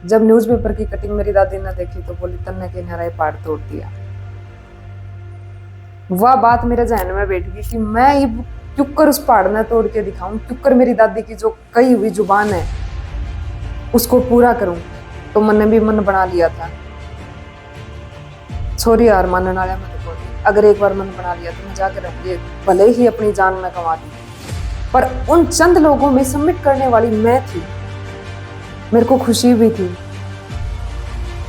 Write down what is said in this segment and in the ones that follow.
जब न्यूज़पेपर की कटिंग मेरी दादी ने देखी तो बोली, तन्ने के नारा पहाड़ तोड़ दिया। वह बात मेरे जहन में बैठ गई कि मैं ये क्यों कर उस पहाड़ ने तोड़ के दिखाऊं, क्यों कर मेरी दादी की जो कही हुई जुबान है उसको पूरा करूं। तो मैंने भी मन बना लिया था, छोरी हार मानने वाले मत बोली, अगर एक बार मन बना लिया तो मैं जाकर ये भले ही अपनी जान में कमा दी। पर उन चंद लोगों में सबमिट करने वाली मैं थी। मेरे को खुशी भी थी।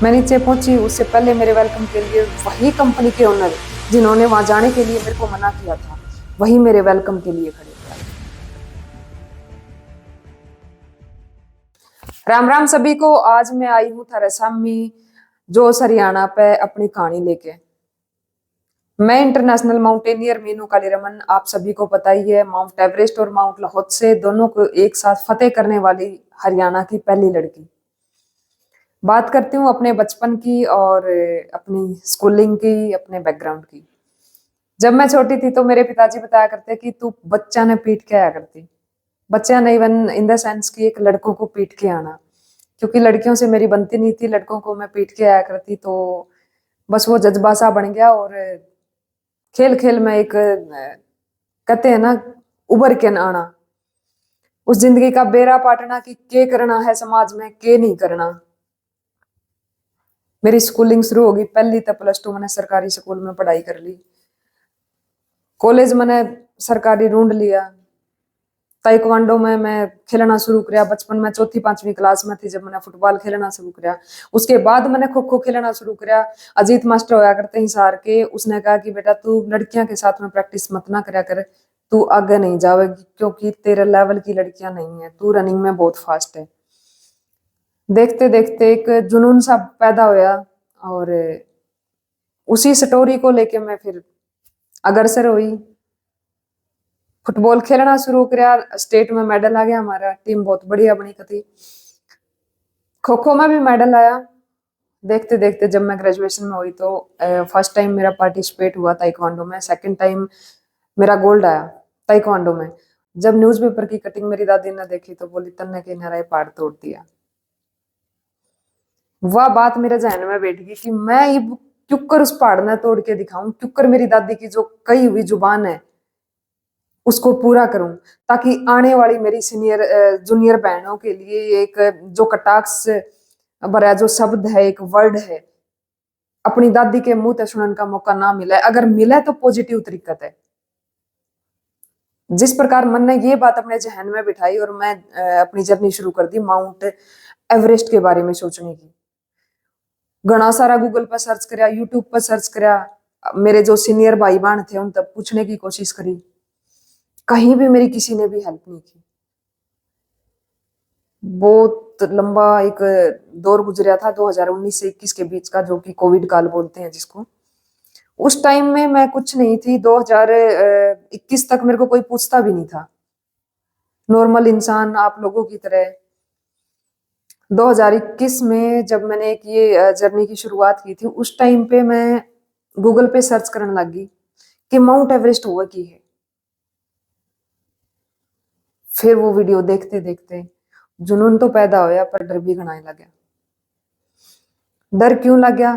मैं नीचे पहुंची, उससे पहले मेरे वेलकम के लिए वही कंपनी के ओनर जिन्होंने वहां जाने के लिए मेरे को मना किया था, वही मेरे वेलकम के लिए खड़े थे। राम राम सभी को। आज मैं आई हूँ थारेसामी जो हरियाणा पे अपनी कहानी लेके। मैं इंटरनेशनल माउंटेनियर मीनू कालीरमन, आप सभी को पता ही है, माउंट एवरेस्ट और माउंट लाहौत्से दोनों को एक साथ फतेह करने वाली हरियाणा की पहली लड़की। बात करती हूँ अपने बचपन की और अपनी स्कूलिंग की, अपने बैकग्राउंड की। जब मैं छोटी थी तो मेरे पिताजी बताया करते कि तू बच्चा ने पीट के आया करती। बच्चा नहीं, वन इन द सेंस कि एक लड़कों को पीट के आना, क्योंकि लड़कियों से मेरी बनती नहीं थी, लड़कों को मैं पीट के आया करती। तो बस वो जज्बा सा बन गया और खेल खेल में एक कहते हैं ना, उभर के न आना, उस जिंदगी का बेरा पाटना कि के करना है समाज में, के नहीं करना। मेरी स्कूलिंग शुरू होगी, पहली तक +2 मैंने सरकारी स्कूल में पढ़ाई कर ली। कॉलेज मैंने सरकारी ढूंढ लिया। ताइक्वांडो में मैं खेलना शुरू किया बचपन में, चौथी पांचवी क्लास में थी जब मैंने फुटबॉल खेलना शुरू किया। उसके बाद मैंने खो खो खेलना शुरू किया। अजीत मास्टर होया करते हिसार के, उसने कहा कि बेटा तू लड़कियां के साथ में प्रैक्टिस मत ना करा कर, तू आगे नहीं जावेगी क्योंकि तेरे लेवल की लड़कियां नहीं है, तू रनिंग में बहुत फास्ट है। देखते देखते एक जुनून सा पैदा होया और उसी स्टोरी को लेके मैं फिर अग्रसर हुई। फुटबॉल खेलना शुरू किया, स्टेट में मेडल आ गया हमारा, टीम बहुत बढ़िया बनी थी। खो खो में भी मेडल आया। देखते देखते जब मैं ग्रेजुएशन में हुई तो फर्स्ट टाइम मेरा पार्टिसिपेट हुआ ताइक्वांडो में, सेकंड टाइम मेरा गोल्ड आया ताइक्वांडो में। जब न्यूज़पेपर की कटिंग मेरी दादी ने देखी तो बोली, तन्ने के नारा पहाड़ तोड़ दिया। वह बात मेरे जहन में बैठ गई कि मैं ये क्यों कर उस पहाड़ ने तोड़ के दिखाऊं, क्यों कर मेरी दादी की जो कही हुई जुबान है उसको पूरा करूं, ताकि आने वाली मेरी सीनियर जूनियर बहनों के लिए एक जो कटाक्ष भरा जो शब्द है, एक वर्ड है, अपनी दादी के मुंह से सुनने का मौका ना मिले, अगर मिले तो पॉजिटिव तरीके है। जिस प्रकार मन ने ये बात अपने जहन में बिठाई और मैं अपनी जर्नी शुरू कर दी माउंट एवरेस्ट के बारे में सोचने की। घना सारा गूगल पर सर्च कराया, यूट्यूब पर सर्च कराया, मेरे जो सीनियर भाई बहन थे उन तक पूछने की कोशिश करी, कहीं भी मेरी किसी ने भी हेल्प नहीं की। बहुत लंबा एक दौर गुजरा था 2019 से 21 के बीच का, जो कि कोविड काल बोलते हैं जिसको। उस टाइम में मैं कुछ नहीं थी, 2021 तक मेरे को कोई पूछता भी नहीं था, नॉर्मल इंसान आप लोगों की तरह। 2021 में जब मैंने एक ये जर्नी की शुरुआत की थी, उस टाइम पे मैं गूगल पे सर्च करने लगी कि माउंट एवरेस्ट हुआ की है। फिर वो वीडियो देखते देखते जुनून तो पैदा होया पर डर भी घना लग गया। डर क्यों लग गया?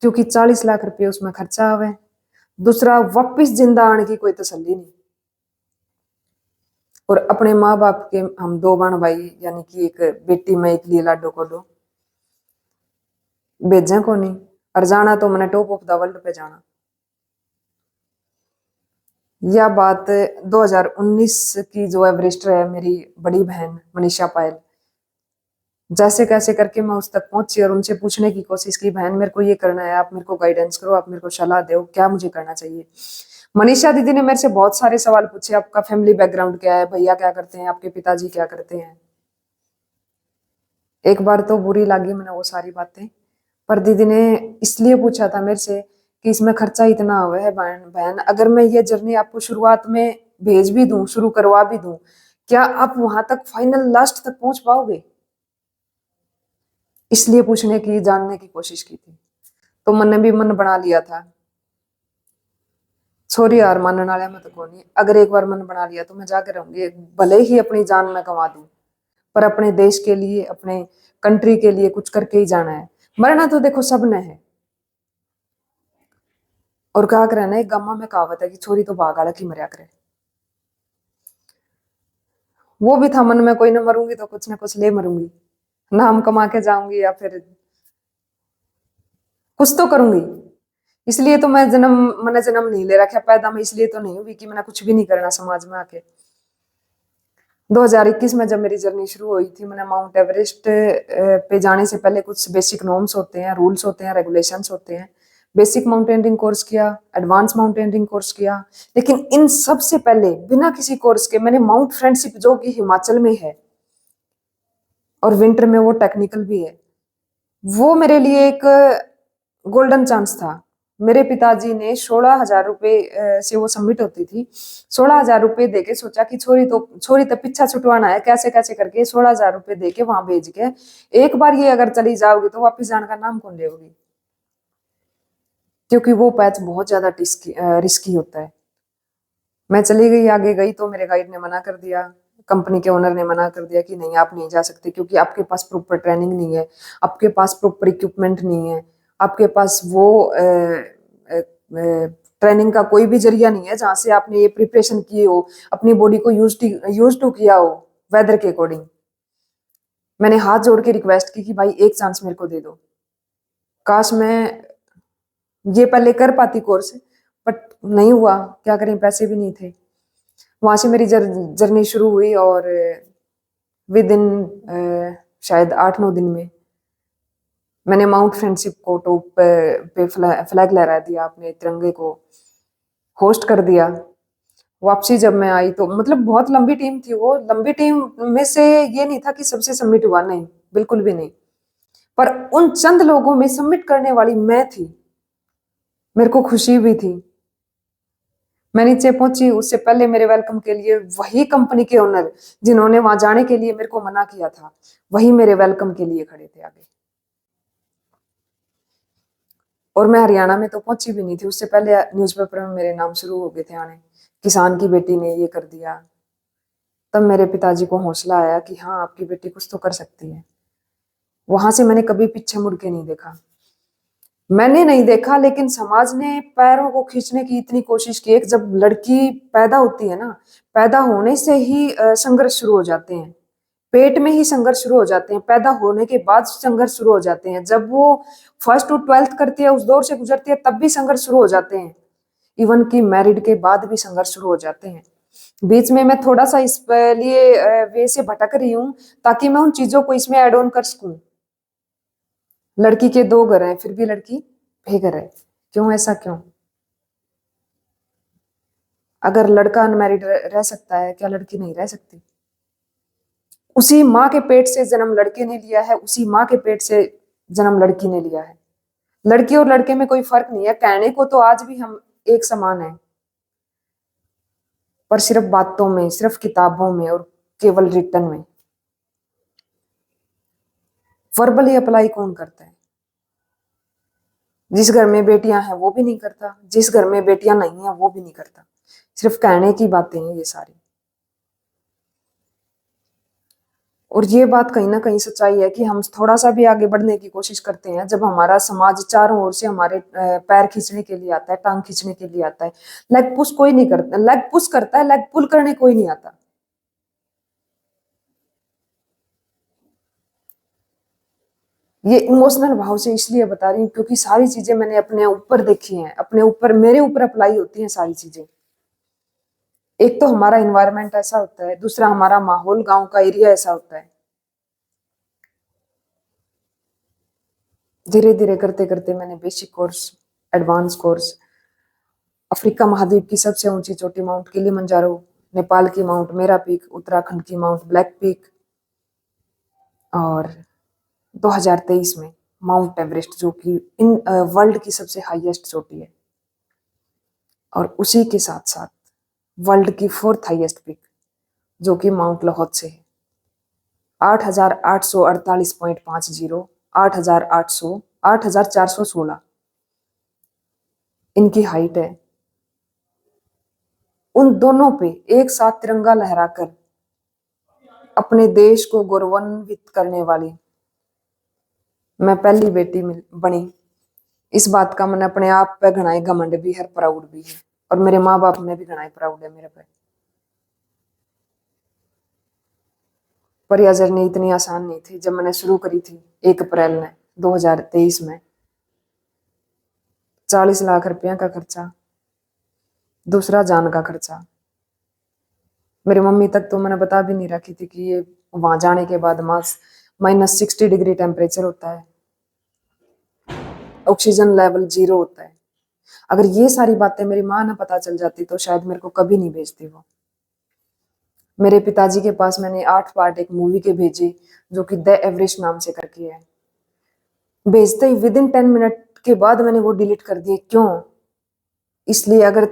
क्योंकि 40 लाख रुपए उसमें खर्चा आवे, दूसरा वापिस जिंदा आने की कोई तसल्ली नहीं, और अपने माँ बाप के हम 2 बहन भाई, यानी कि एक बेटी में एक लिए लाडो कोडो भेजा को नहीं, और जाना तो मैंने टॉप ऑफ द वर्ल्ड पे जाना। यह बात 2019 की जो एवरेस्टर है मेरी बड़ी बहन मनीषा पायल, जैसे कैसे करके मैं उस तक पहुंची और उनसे पूछने की कोशिश की, बहन मेरे को ये करना है, आप मेरे को गाइडेंस करो, आप मेरे को सलाह दो, क्या मुझे करना चाहिए। मनीषा दीदी ने मेरे से बहुत सारे सवाल पूछे, आपका फैमिली बैकग्राउंड क्या है, भैया क्या करते हैं, आपके पिताजी क्या करते हैं। एक बार तो बुरी लगी मैंने वो सारी बातें, पर दीदी ने इसलिए पूछा था मेरे से कि इसमें खर्चा इतना हुआ है बहन, अगर मैं ये जर्नी आपको शुरुआत में भेज भी दूं, शुरू करवा भी दूं, क्या आप वहां तक फाइनल लास्ट तक पहुंच पाओगे? इसलिए पूछने की, जानने की कोशिश की थी। तो मैंने भी मन बना लिया था, छोरी हार मानने वाले मैं तो कौन, अगर एक बार मन बना लिया तो मैं जाकर रहूंगी, भले ही अपनी जान में गंवा दूं, पर अपने देश के लिए, अपने कंट्री के लिए कुछ करके ही जाना है। मरना तो देखो सबने है। और क्या करना है, गामा में कहावत है कि छोरी तो भाग आला की मरिया करे। वो भी था मन में, कोई ना मरूंगी तो कुछ ना कुछ ले मरूंगी, नाम कमा के जाऊंगी या फिर कुछ तो करूंगी। इसलिए तो मैंने जन्म नहीं ले रखा, पैदा मैं इसलिए तो नहीं हुई कि मैंने कुछ भी नहीं करना समाज में आके। 2021 में जब मेरी जर्नी शुरू हुई थी, मैंने माउंट एवरेस्ट पे जाने से पहले कुछ बेसिक नॉर्म्स होते हैं, रूल्स होते हैं, रेगुलेशंस होते हैं। बेसिक माउंटेनियरिंग कोर्स किया, एडवांस माउंटेनियरिंग कोर्स किया, लेकिन इन सब से पहले बिना किसी कोर्स के मैंने माउंट फ्रेंडशिप, जो कि हिमाचल में है और विंटर में वो टेक्निकल भी है, वो मेरे लिए एक गोल्डन चांस था। मेरे पिताजी ने 16,000 रुपए से वो सबमिट होती थी, 16,000 रुपए देके सोचा कि छोरी तो पीछा छुटवाना है, कैसे कैसे करके 16,000 रुपए देके वहां भेज के, एक बार ये अगर चली जाओगी तो वापस जाने का नाम कौन लेगी, क्योंकि वो पैच बहुत ज्यादा रिस्की होता है। मैं चली गई, आगे गई तो मेरे गाइड ने मना कर दिया, कंपनी के ओनर ने मना कर दिया कि नहीं आप नहीं जा सकते, क्योंकि आपके पास प्रॉपर ट्रेनिंग नहीं है, आपके पास प्रॉपर इक्विपमेंट नहीं है, आपके पास वो ट्रेनिंग का कोई भी जरिया नहीं है जहां से आपने ये प्रिपरेशन की हो, अपनी बॉडी को यूज टू किया हो वेदर के अकॉर्डिंग। मैंने हाथ जोड़ के रिक्वेस्ट की कि भाई एक चांस मेरे को दे दो, काश मैं ये पहले कर पाती कोर्स, बट नहीं हुआ, क्या करें, पैसे भी नहीं थे। वहां से मेरी जर्नी शुरू हुई और विद इन शायद 8-9 दिन में मैंने माउंट फ्रेंडशिप को टॉप पे फ्लैग लहरा दिया, अपने तिरंगे को होस्ट कर दिया। वापसी जब मैं आई तो मतलब बहुत लंबी टीम थी, वो लंबी टीम में से ये नहीं था कि सबसे सबमिट हुआ, नहीं बिल्कुल भी नहीं, पर उन चंद लोगों में सबमिट करने वाली मैं थी। मेरे को खुशी भी थी। मैं नीचे पहुंची, उससे पहले मेरे वेलकम के लिए वही कंपनी के ओनर जिन्होंने वहां जाने के लिए मेरे को मना किया था, वही मेरे वेलकम के लिए खड़े थे आगे। और मैं हरियाणा में तो पहुंची भी नहीं थी, उससे पहले न्यूज़पेपर में मेरे नाम शुरू हो गए थे आने, किसान की बेटी ने ये कर दिया। तब मेरे पिताजी को हौसला आया कि हाँ आपकी बेटी कुछ तो कर सकती है। वहां से मैंने कभी पीछे मुड़ के नहीं देखा। मैंने नहीं देखा, लेकिन समाज ने पैरों को खींचने की इतनी कोशिश की। एक जब लड़की पैदा होती है ना, पैदा होने से ही संघर्ष शुरू हो जाते हैं, पेट में ही संघर्ष शुरू हो जाते हैं, पैदा होने के बाद संघर्ष शुरू हो जाते हैं। जब वो फर्स्ट टू 12th करती है, उस दौर से गुजरती है, तब भी संघर्ष शुरू हो जाते हैं। इवन की मैरिड के बाद भी संघर्ष शुरू हो जाते हैं। बीच में मैं थोड़ा सा इस लिए वे से भटक रही हूँ, ताकि मैं उन चीजों को इसमें ऐड ऑन कर सकूं। लड़की के 2 घर हैं, फिर भी लड़की बेघर है। क्यों, ऐसा क्यों? अगर लड़का अनमैरिड रह सकता है, क्या लड़की नहीं रह सकती? उसी माँ के पेट से जन्म लड़के ने लिया है, उसी माँ के पेट से जन्म लड़की ने लिया है। लड़की और लड़के में कोई फर्क नहीं है, कहने को तो आज भी हम एक समान है, पर सिर्फ बातों में, सिर्फ किताबों में और केवल रिटर्न में। वर्बली अप्लाई कौन करता है? जिस घर में बेटियां हैं वो भी नहीं करता, जिस घर में बेटियां नहीं है वो भी नहीं करता। सिर्फ कहने की बातें हैं ये सारी। और ये बात कहीं ना कहीं सच्चाई है कि हम थोड़ा सा भी आगे बढ़ने की कोशिश करते हैं, जब हमारा समाज चारों ओर से हमारे पैर खींचने के लिए आता है, टांग खींचने के लिए आता है। लेग पुश कोई नहीं करता, लेग पुश करता है, लेग पुल करने कोई नहीं आता। ये इमोशनल भाव से इसलिए बता रही हूँ क्योंकि सारी चीजें मैंने अपने ऊपर देखी हैं, अपने ऊपर, मेरे ऊपर अप्लाई होती हैं सारी चीजें। एक तो हमारा इन्वायरमेंट ऐसा होता है, दूसरा हमारा माहौल, गांव का एरिया ऐसा होता है। धीरे धीरे करते करते मैंने basic course, advance course, Africa महाद्वीप की सबसे ऊंची चोटी माउंट किलिमंजारो, नेपाल की माउंट मेरा पीक, उत्तराखंड की माउंट ब्लैक पीक, और 2023 में माउंट एवरेस्ट, जो कि इन वर्ल्ड की सबसे हाईएस्ट चोटी है। और उसी के साथ साथ वर्ल्ड की 4th हाईएस्ट पीक, जो कि माउंट लाहौद से है, 8,848.50, 8,800, 8,416 इनकी हाइट है। उन दोनों पे एक साथ तिरंगा लहराकर अपने देश को गौरवान्वित करने वाली मैं पहली बेटी बनी। इस बात का मैंने अपने आप पे घना ही घमंड भी है, प्राउड भी है, और मेरे माँ बाप में भी घना ही प्राउड है मेरे पे। पर यह जर्नी इतनी आसान नहीं थी। जब मैंने शुरू करी थी 1 अप्रैल में 2023 में, 40 लाख रुपया का खर्चा, दूसरा जान का खर्चा। मेरी मम्मी तक तो मैंने बता भी नहीं रखी थी कि ये वहां जाने के बाद -60 डिग्री टेम्परेचर होता है, ऑक्सीजन लेवल 0 होता है। अगर ये सारी बातें मेरी माँ ने पता चल जाती तो शायद मेरे को कभी नहीं भेजती वो। मेरे पिताजी के पास मैंने 8 पार्ट एक मूवी के भेजे, जो कि द एवरेस्ट नाम से करके है। भेजते ही विद इन 10 मिनट के बाद मैंने वो डिलीट कर दिए। क्यों? इसलिए अगर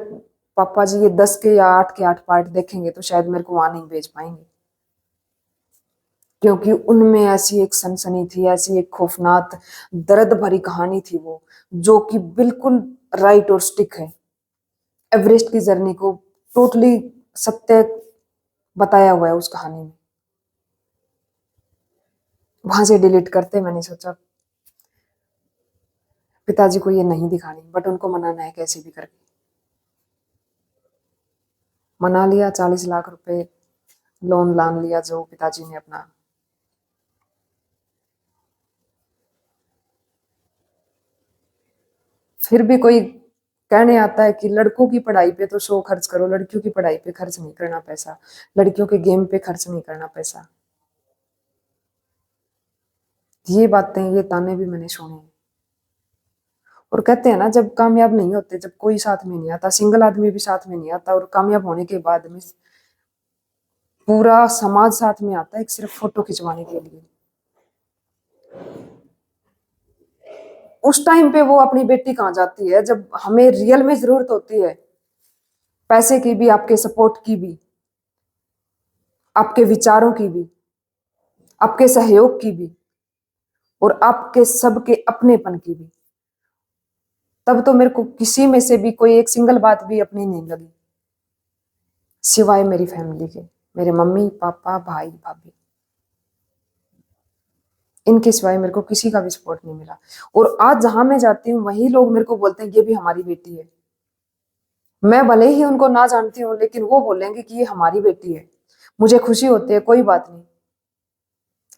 पापा जी ये 10 के या 8 के 8 पार्ट देखेंगे तो शायद मेरे को वहां नहीं भेज पाएंगे, क्योंकि उनमें ऐसी एक सनसनी थी, ऐसी एक खौफनाक दर्द भरी कहानी थी वो, जो कि बिल्कुल राइट और स्टिक है। एवरेस्ट की जर्नी को टोटली सत्य बताया हुआ है उस कहानी में। वहां से डिलीट करते मैंने सोचा पिताजी को ये नहीं दिखानी, बट उनको मनाना है कैसे भी करके। मना लिया, 40 लाख रुपए लोन लान लिया जो पिताजी ने अपना। फिर भी कोई कहने आता है कि लड़कों की पढ़ाई पे तो 100 खर्च करो, लड़कियों की पढ़ाई पे खर्च नहीं करना पैसा, लड़कियों के गेम पे खर्च नहीं करना पैसा। ये बातें, ये ताने भी मैंने सुने हैं। और कहते हैं ना, जब कामयाब नहीं होते, जब कोई साथ में नहीं आता, सिंगल आदमी भी साथ में नहीं आता, और कामयाब होने के बाद में पूरा समाज साथ में आता है, एक सिर्फ फोटो खिंचवाने के लिए। उस टाइम पे वो अपनी बेटी कहाँ जाती है जब हमें रियल में जरूरत होती है, पैसे की भी, आपके सपोर्ट की भी, आपके विचारों की भी, आपके सहयोग की भी, और आपके सबके अपनेपन की भी। तब तो मेरे को किसी में से भी कोई एक सिंगल बात भी अपनी नहीं लगी, सिवाय मेरी फैमिली के, मेरे मम्मी पापा भाई भाभी। इनके सिवाय मेरे को किसी का भी सपोर्ट नहीं मिला। और आज जहां मैं जाती हूँ वही लोग मेरे को बोलते हैं ये भी हमारी बेटी है। मैं भले ही उनको ना जानती हूँ, लेकिन वो बोलेंगे कि ये हमारी बेटी है। मुझे खुशी होती है, कोई बात नहीं।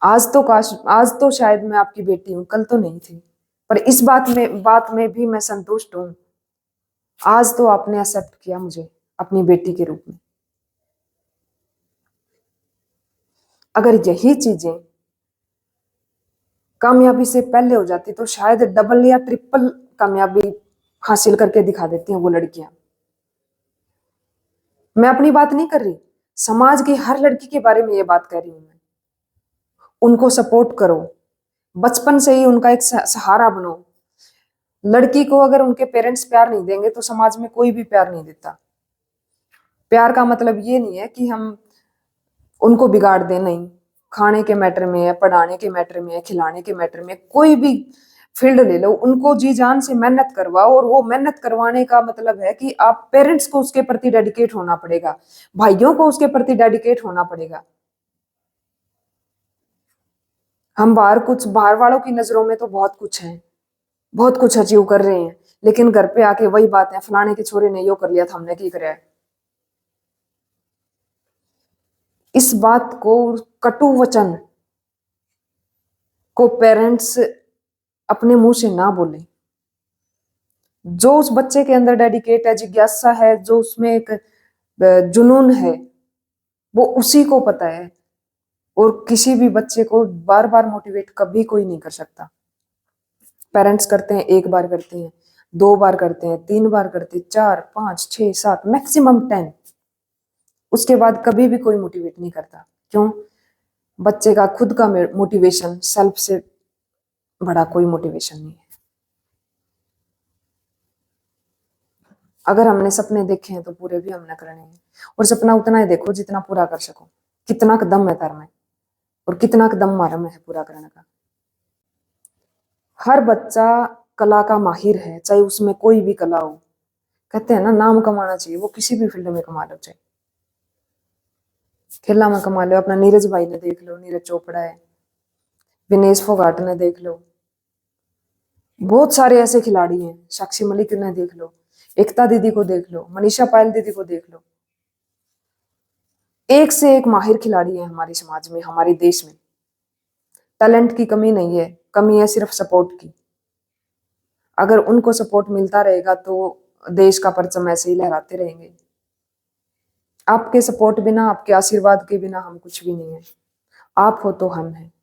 आज तो शायद मैं आपकी बेटी हूँ, कल तो नहीं थी, पर इस बात में भी मैं संतुष्ट हूँ। आज तो आपने एक्सेप्ट किया मुझे अपनी बेटी के रूप में। अगर यही चीजें कामयाबी से पहले हो जाती तो शायद डबल या ट्रिपल कामयाबी हासिल करके दिखा देती हैं वो लड़कियां। मैं अपनी बात नहीं कर रही, समाज की हर लड़की के बारे में ये बात कर रही हूं मैं। उनको सपोर्ट करो, बचपन से ही उनका एक सहारा बनो। लड़की को अगर उनके पेरेंट्स प्यार नहीं देंगे तो समाज में कोई भी प्यार नहीं देता। प्यार का मतलब ये नहीं है कि हम उनको बिगाड़ दें, नहीं। खाने के मैटर में है, पढ़ाने के मैटर में है, खिलाने के मैटर में, कोई भी फील्ड ले लो, उनको जी जान से मेहनत करवाओ। और वो मेहनत करवाने का मतलब है कि आप पेरेंट्स को उसके प्रति डेडिकेट होना पड़ेगा, भाइयों को उसके प्रति डेडिकेट होना पड़ेगा। हम बाहर वालों की नजरों में तो बहुत कुछ है, बहुत कुछ अचीव कर रहे हैं, लेकिन घर पे आके वही बात है, फलाने के छोरे ने यो कर लिया था, हमने की कराया है। इस बात को, कटु वचन को पेरेंट्स अपने मुंह से ना बोले। जो उस बच्चे के अंदर डेडिकेट है, जिज्ञासा है, जो उसमें एक जुनून है, वो उसी को पता है। और किसी भी बच्चे को बार बार मोटिवेट कभी कोई नहीं कर सकता। पेरेंट्स करते हैं, 1 बार करते हैं, 2 बार करते हैं, 3 बार करते हैं, 4 5 6 7 मैक्सिमम 10। उसके बाद कभी भी कोई मोटिवेट नहीं करता। क्यों? बच्चे का खुद का मोटिवेशन, सेल्फ से बड़ा कोई मोटिवेशन नहीं है। अगर हमने सपने देखे हैं तो पूरे भी हमने करने हैं। और सपना उतना ही देखो जितना पूरा कर सको। कितना कदम है तार में, और कितना कदम मारा में है पूरा करने का। हर बच्चा कला का माहिर है, चाहे उसमें कोई भी कला हो। कहते हैं ना, नाम कमाना चाहिए, वो किसी भी फील्ड में कमा लो, चाहे खेला में कमा लो। अपना नीरज भाई ने देख लो, नीरज चोपड़ा है, विनेश फोगाट ने देख लो, बहुत सारे ऐसे खिलाड़ी हैं, साक्षी मलिक ने देख लो, एकता दीदी को देख लो, मनीषा पायल दीदी को देख लो। एक से एक माहिर खिलाड़ी है हमारे समाज में, हमारे देश में। टैलेंट की कमी नहीं है, कमी है सिर्फ सपोर्ट की। अगर उनको सपोर्ट मिलता रहेगा तो देश का परचम ऐसे ही लहराते रहेंगे। आपके सपोर्ट बिना, आपके आशीर्वाद के बिना हम कुछ भी नहीं है। आप हो तो हम हैं।